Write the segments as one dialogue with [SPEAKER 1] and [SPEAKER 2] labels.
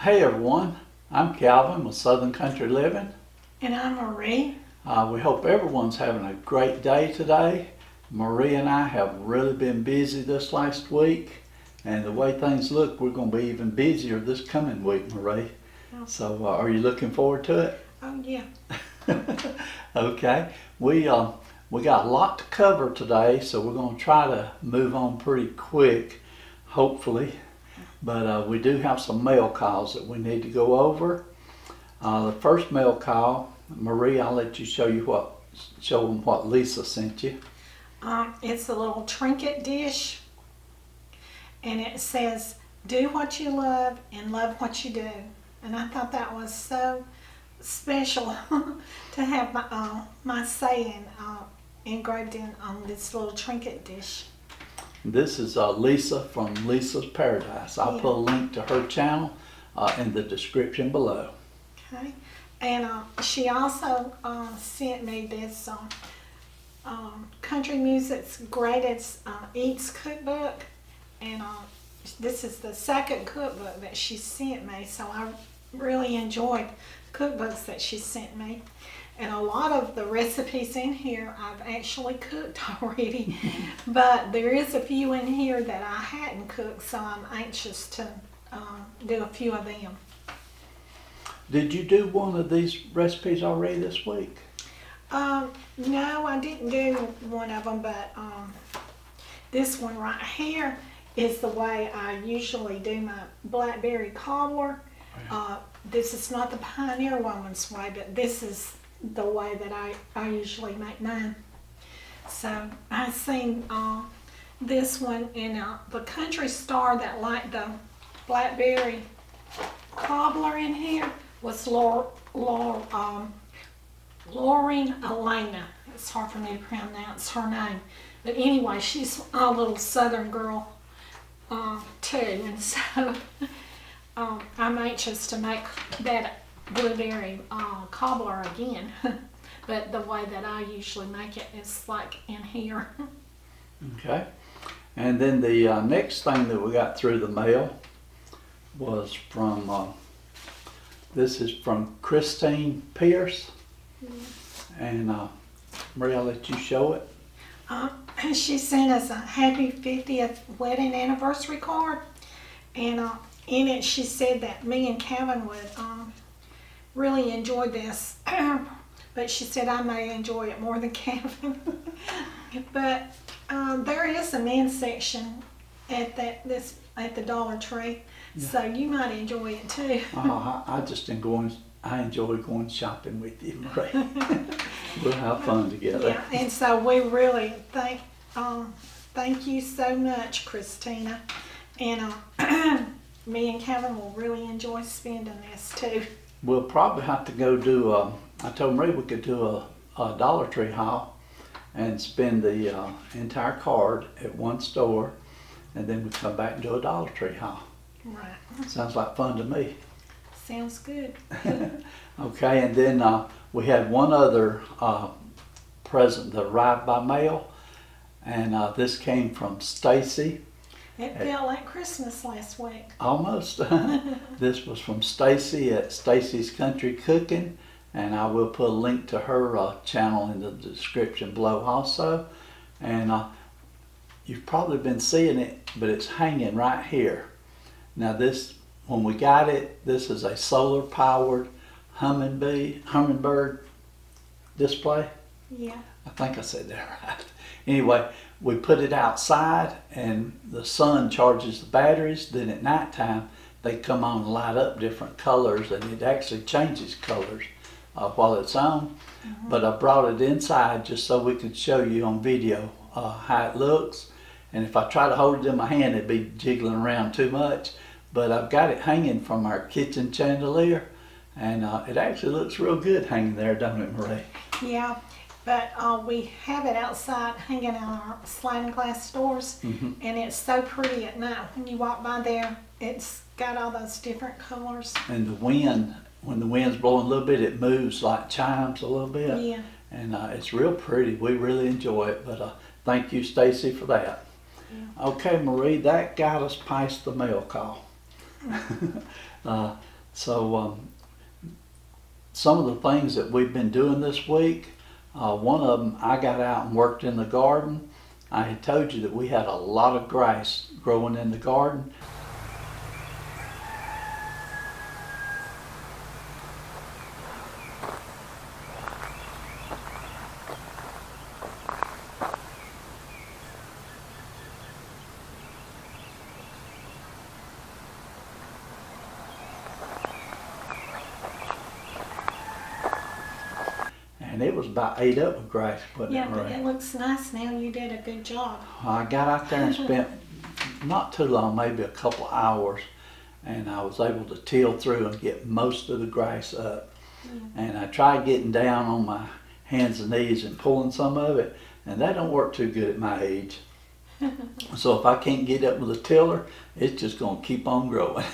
[SPEAKER 1] Hey everyone, I'm Calvin with Southern Country Living.
[SPEAKER 2] And I'm Marie.
[SPEAKER 1] We hope everyone's having a great day today. Marie and I have really been busy this last week, and the way things look, we're going to be even busier this coming week, Marie.
[SPEAKER 2] Oh.
[SPEAKER 1] So are you looking forward to it?
[SPEAKER 2] Oh yeah.
[SPEAKER 1] Okay, we got a lot to cover today, so we're going to try to move on pretty quick, hopefully. But we do have some mail calls that we need to go over. The first mail call, Marie, I'll let you show them what Lisa sent you.
[SPEAKER 2] It's a little trinket dish, and it says, "Do what you love and love what you do." And I thought that was so special to have my saying engraved in on this little trinket dish.
[SPEAKER 1] This is Lisa from Lisa's Paradise. I'll put a link to her channel in the description below.
[SPEAKER 2] Okay, and she also sent me this Country Music's Greatest Eats cookbook, and this is the second cookbook that she sent me, so I really enjoyed the cookbooks that she sent me. And a lot of the recipes in here I've actually cooked already, but there is a few in here that I hadn't cooked, so I'm anxious to do a few of them.
[SPEAKER 1] Did you do one of these recipes already this week?
[SPEAKER 2] No, I didn't do one of them, but this one right here is the way I usually do my blackberry cobbler. This is not the Pioneer Woman's way, but this is the way that I usually make mine. So I seen this one in the Country Star that liked the blackberry cobbler in here was Laureen Elena. It's hard for me to pronounce her name. But anyway, she's a little southern girl too. And so I'm anxious to make that blueberry cobbler again. But the way that I usually make it is like in here.
[SPEAKER 1] Okay. And then the next thing that we got through the mail was from, this is from Christine Pierce. And Marie, I'll let you show it.
[SPEAKER 2] She sent us a happy 50th wedding anniversary card. And in it she said that me and Calvin would really enjoy this. But she said I may enjoy it more than Calvin. But there is a men's section at the Dollar Tree, so you might enjoy it too.
[SPEAKER 1] I enjoy going shopping with you, Marie. We'll have fun together.
[SPEAKER 2] Yeah, and so we really thank you so much, Christina, and me and Kevin will really enjoy spending this too.
[SPEAKER 1] We'll probably have to go do I told Marie we could do a Dollar Tree haul and spend the entire card at one store, and then we come back and do a Dollar Tree haul.
[SPEAKER 2] Right.
[SPEAKER 1] Sounds like fun to me.
[SPEAKER 2] Sounds good.
[SPEAKER 1] Okay, and then we had one other present that arrived by mail, and this came from Stacy.
[SPEAKER 2] It felt like Christmas last week.
[SPEAKER 1] Almost. This was from Stacy at Stacy's Country Cooking, and I will put a link to her channel in the description below also. And you've probably been seeing it, but it's hanging right here. Now this, when we got it, this is a solar powered hummingbird display.
[SPEAKER 2] Yeah.
[SPEAKER 1] I think I said that right. Anyway, we put it outside and the sun charges the batteries. Then at nighttime, they come on and light up different colors, and it actually changes colors while it's on. Mm-hmm. But I brought it inside just so we could show you on video how it looks. And if I try to hold it in my hand, it'd be jiggling around too much. But I've got it hanging from our kitchen chandelier, and it actually looks real good hanging there, don't it, Marie?
[SPEAKER 2] Yeah, but we have it outside hanging on our sliding glass doors, and it's so pretty at night. When you walk by there, it's got all those different colors.
[SPEAKER 1] And the wind, when the wind's blowing a little bit, it moves like chimes a little bit.
[SPEAKER 2] Yeah.
[SPEAKER 1] And it's real pretty. We really enjoy it. But thank you, Stacy, for that. Yeah. Okay, Marie, that got us past the mail call. So some of the things that we've been doing this week, one of them, I got out and worked in the garden. I had told you that we had a lot of grass growing in the garden. And it was about ate up with grass, wasn't
[SPEAKER 2] Yeah,
[SPEAKER 1] it,
[SPEAKER 2] but
[SPEAKER 1] Marie?
[SPEAKER 2] it looks nice now. You did a good job.
[SPEAKER 1] I got out there and spent not too long, maybe a couple hours, and I was able to till through and get most of the grass up. And I tried getting down on my hands and knees and pulling some of it, and that don't work too good at my age. So if I can't get up with a tiller, it's just going to keep on growing.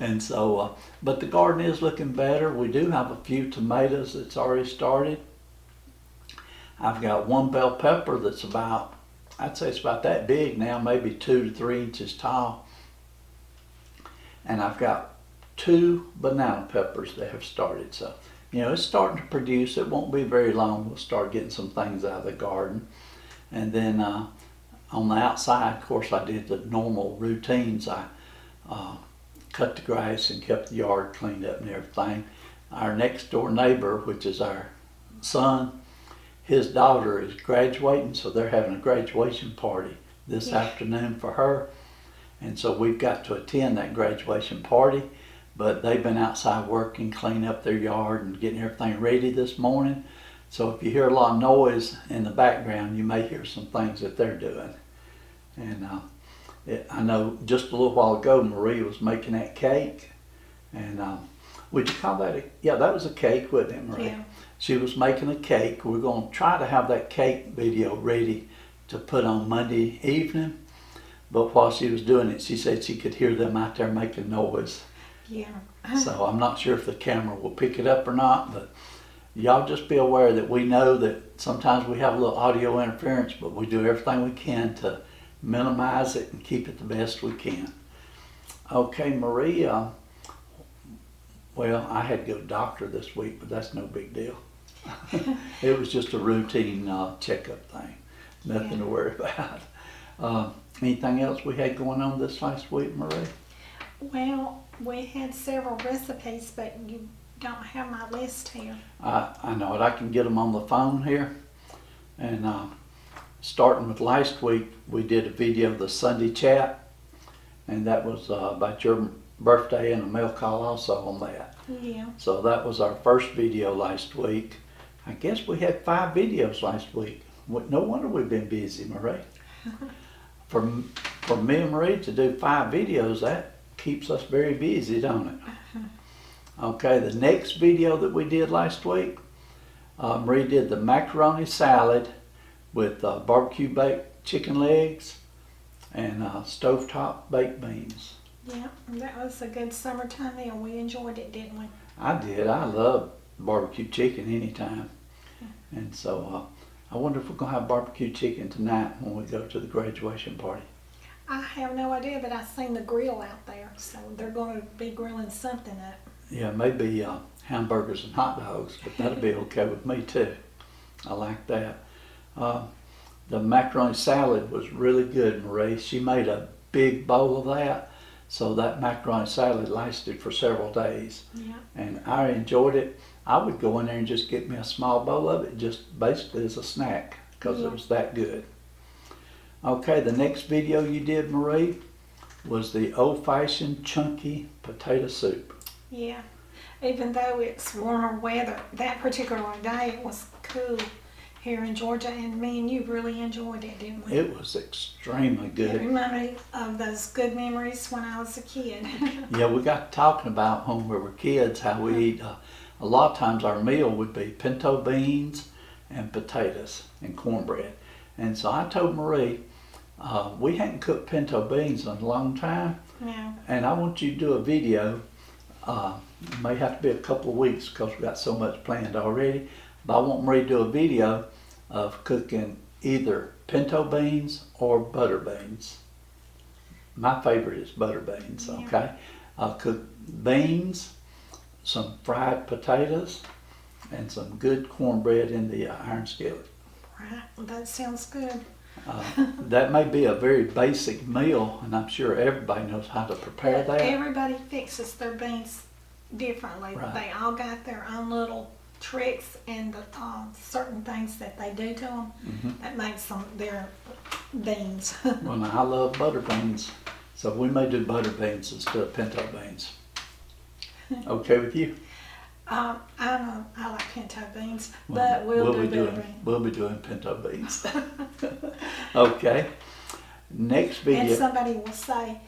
[SPEAKER 1] And so, but the garden is looking better. We do have a few tomatoes that's already started. I've got one bell pepper that's about, I'd say it's about that big now, maybe 2 to 3 inches tall. And I've got 2 banana peppers that have started. So, you know, it's starting to produce. It won't be very long. We'll start getting some things out of the garden. And then on the outside, of course, I did the normal routines. I cut the grass and kept the yard cleaned up and everything. Our next door neighbor, which is our son, his daughter is graduating, so they're having a graduation party this afternoon for her. And so we've got to attend that graduation party, but they've been outside working, cleaning up their yard and getting everything ready this morning. So if you hear a lot of noise in the background, you may hear some things that they're doing. And I know just a little while ago, Marie was making that cake. And would you call that yeah, that was a cake, wasn't it, Marie?
[SPEAKER 2] Yeah.
[SPEAKER 1] She was making a cake. We're going to try to have that cake video ready to put on Monday evening. But while she was doing it, she said she could hear them out there making noise.
[SPEAKER 2] Yeah.
[SPEAKER 1] So I'm not sure if the camera will pick it up or not, but y'all just be aware that we know that sometimes we have a little audio interference, but we do everything we can to minimize it and keep it the best we can. Okay, Marie, well, I had to go to the doctor this week, but that's no big deal. It was just a routine checkup thing. Nothing to worry about. Anything else we had going on this last week, Marie?
[SPEAKER 2] Well, we had several recipes, but you don't have my list here.
[SPEAKER 1] I know it. I can get them on the phone here. And starting with last week, we did a video of the Sunday chat, and that was about your birthday and a mail call also on that.
[SPEAKER 2] Yeah.
[SPEAKER 1] So that was our first video last week. I guess we had 5 videos last week. No wonder we've been busy, Marie. For me and Marie to do 5 videos, that keeps us very busy, don't it? Okay, the next video that we did last week, Marie did the macaroni salad with barbecue baked chicken legs and stovetop baked beans.
[SPEAKER 2] Yeah, that was a good summertime meal. We enjoyed it, didn't we?
[SPEAKER 1] I did. I love barbecue chicken anytime. And so I wonder if we're going to have barbecue chicken tonight when we go to the graduation party.
[SPEAKER 2] I have no idea, but I seen the grill out there, so they're going to be grilling something up.
[SPEAKER 1] Yeah, maybe hamburgers and hot dogs, but that'll be okay with me too. I like that. The macaroni salad was really good, Marie. She made a big bowl of that, so that macaroni salad lasted for several days.
[SPEAKER 2] Yeah.
[SPEAKER 1] And I enjoyed it. I would go in there and just get me a small bowl of it, just basically as a snack, because it was that good. Okay, the next video you did, Marie, was the old-fashioned chunky potato soup.
[SPEAKER 2] Yeah. Even though it's warmer weather, that particular day it was cool here in Georgia, and me and you really enjoyed it, didn't we?
[SPEAKER 1] It was extremely
[SPEAKER 2] It
[SPEAKER 1] good.
[SPEAKER 2] reminded me of those good memories when I was a kid.
[SPEAKER 1] Yeah, we got talking about when we were kids how we eat. A lot of times our meal would be pinto beans and potatoes and cornbread. And so I told Marie, we hadn't cooked pinto beans in a long time,
[SPEAKER 2] No.
[SPEAKER 1] and I want you to do a video. It may have to be a couple of weeks because we got so much planned already. But I want Marie to do a video of cooking either pinto beans or butter beans. My favorite is butter beans,
[SPEAKER 2] Yeah.
[SPEAKER 1] okay? cooked beans, some fried potatoes, and some good cornbread in the iron skillet.
[SPEAKER 2] Right, well, that sounds good.
[SPEAKER 1] That may be a very basic meal, and I'm sure everybody knows how to prepare
[SPEAKER 2] But
[SPEAKER 1] that.
[SPEAKER 2] everybody fixes their beans differently.
[SPEAKER 1] Right.
[SPEAKER 2] They all got their own little tricks and certain things that they do to them that makes them their beans.
[SPEAKER 1] Well, now, I love butter beans, so we may do butter beans instead of pinto beans. Okay with you?
[SPEAKER 2] I like pinto beans, but we'll do butter beans.
[SPEAKER 1] We'll be doing pinto beans. Okay. Next video.
[SPEAKER 2] And somebody will say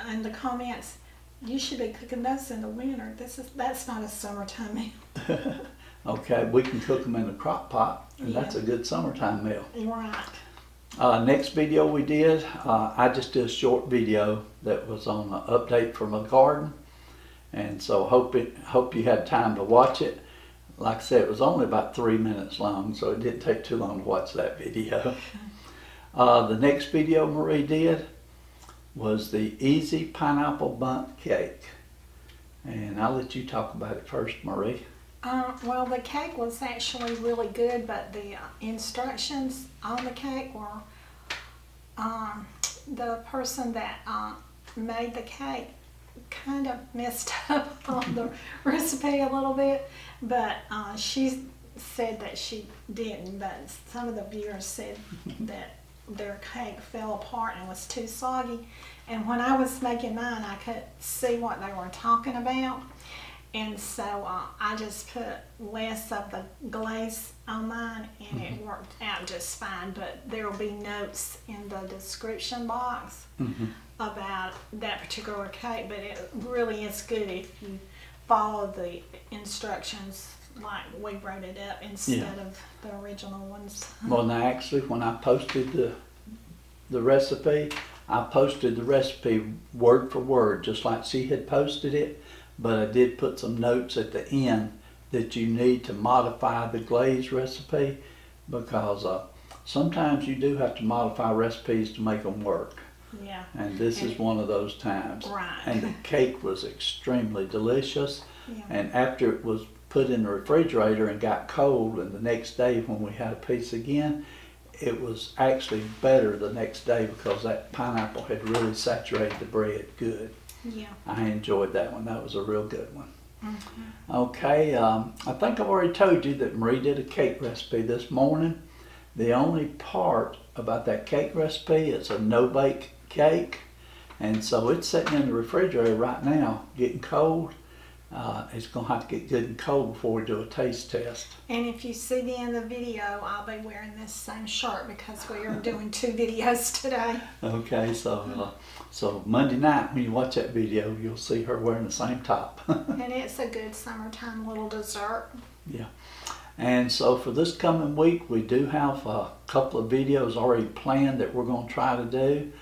[SPEAKER 2] in the comments, you should be cooking those in the winter. That's not a summertime meal.
[SPEAKER 1] Okay, we can cook them in a crock pot, and
[SPEAKER 2] Yeah.
[SPEAKER 1] that's a good summertime meal.
[SPEAKER 2] You're right.
[SPEAKER 1] Next video we did, I just did a short video that was on an update for my garden, and so hope you had time to watch it. Like I said, it was only about 3 minutes long, so it didn't take too long to watch that video. The next video Marie did was the Easy Pineapple Bundt Cake, and I'll let you talk about it first, Marie.
[SPEAKER 2] Well, the cake was actually really good, but the instructions on the cake were the person that made the cake kind of messed up on the recipe a little bit, but she said that she didn't, but some of the viewers said that their cake fell apart and was too soggy. And when I was making mine, I could see what they were talking about. And so I just put less of the glaze on mine, and it worked out just fine. But there will be notes in the description box about that particular cake. But it really is good if you follow the instructions like we wrote it up instead of the original ones.
[SPEAKER 1] Well, now actually, when I posted the recipe, I posted the recipe word for word, just like she had posted it. But I did put some notes at the end that you need to modify the glaze recipe, because sometimes you do have to modify recipes to make them work.
[SPEAKER 2] Yeah.
[SPEAKER 1] And this is one of those times.
[SPEAKER 2] Right.
[SPEAKER 1] And the cake was extremely delicious.
[SPEAKER 2] Yeah.
[SPEAKER 1] And after it was put in the refrigerator and got cold, and the next day when we had a piece again, it was actually better the next day because that pineapple had really saturated the bread good.
[SPEAKER 2] Yeah.
[SPEAKER 1] I enjoyed that one. That was a real good one. Okay, I think I've already told you that Marie did a cake recipe this morning. The only part about that cake recipe is a no-bake cake, and so it's sitting in the refrigerator right now getting cold. It's going to have to get good and cold before we do a taste test.
[SPEAKER 2] And if you see the end of the video, I'll be wearing this same shirt because we are doing 2 videos today.
[SPEAKER 1] Okay, so Monday night when you watch that video, you'll see her wearing the same top.
[SPEAKER 2] And it's a good summertime little dessert.
[SPEAKER 1] Yeah. And so for this coming week, we do have a couple of videos already planned that we're going to try to do.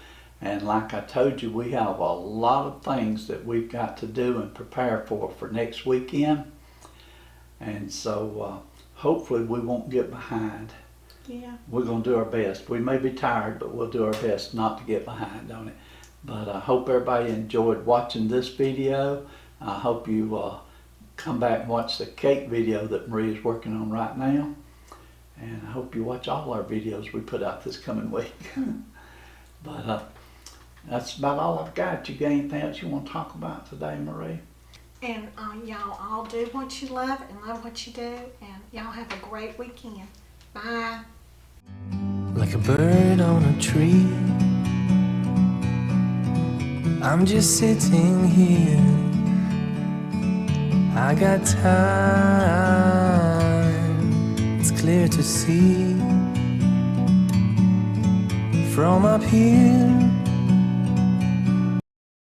[SPEAKER 1] And like I told you, we have a lot of things that we've got to do and prepare for next weekend. And so hopefully we won't get behind.
[SPEAKER 2] Yeah.
[SPEAKER 1] We're going to do our best. We may be tired, but we'll do our best not to get behind on it. But I hope everybody enjoyed watching this video. I hope you come back and watch the cake video that Marie is working on right now. And I hope you watch all our videos we put out this coming week. But that's about all I've got. You got anything else you want to talk about today, Marie?
[SPEAKER 2] And y'all all do what you love and love what you do. And y'all have a great weekend. Bye.
[SPEAKER 3] Like a bird on a tree, I'm just sitting here. I got time, it's clear to see from up here.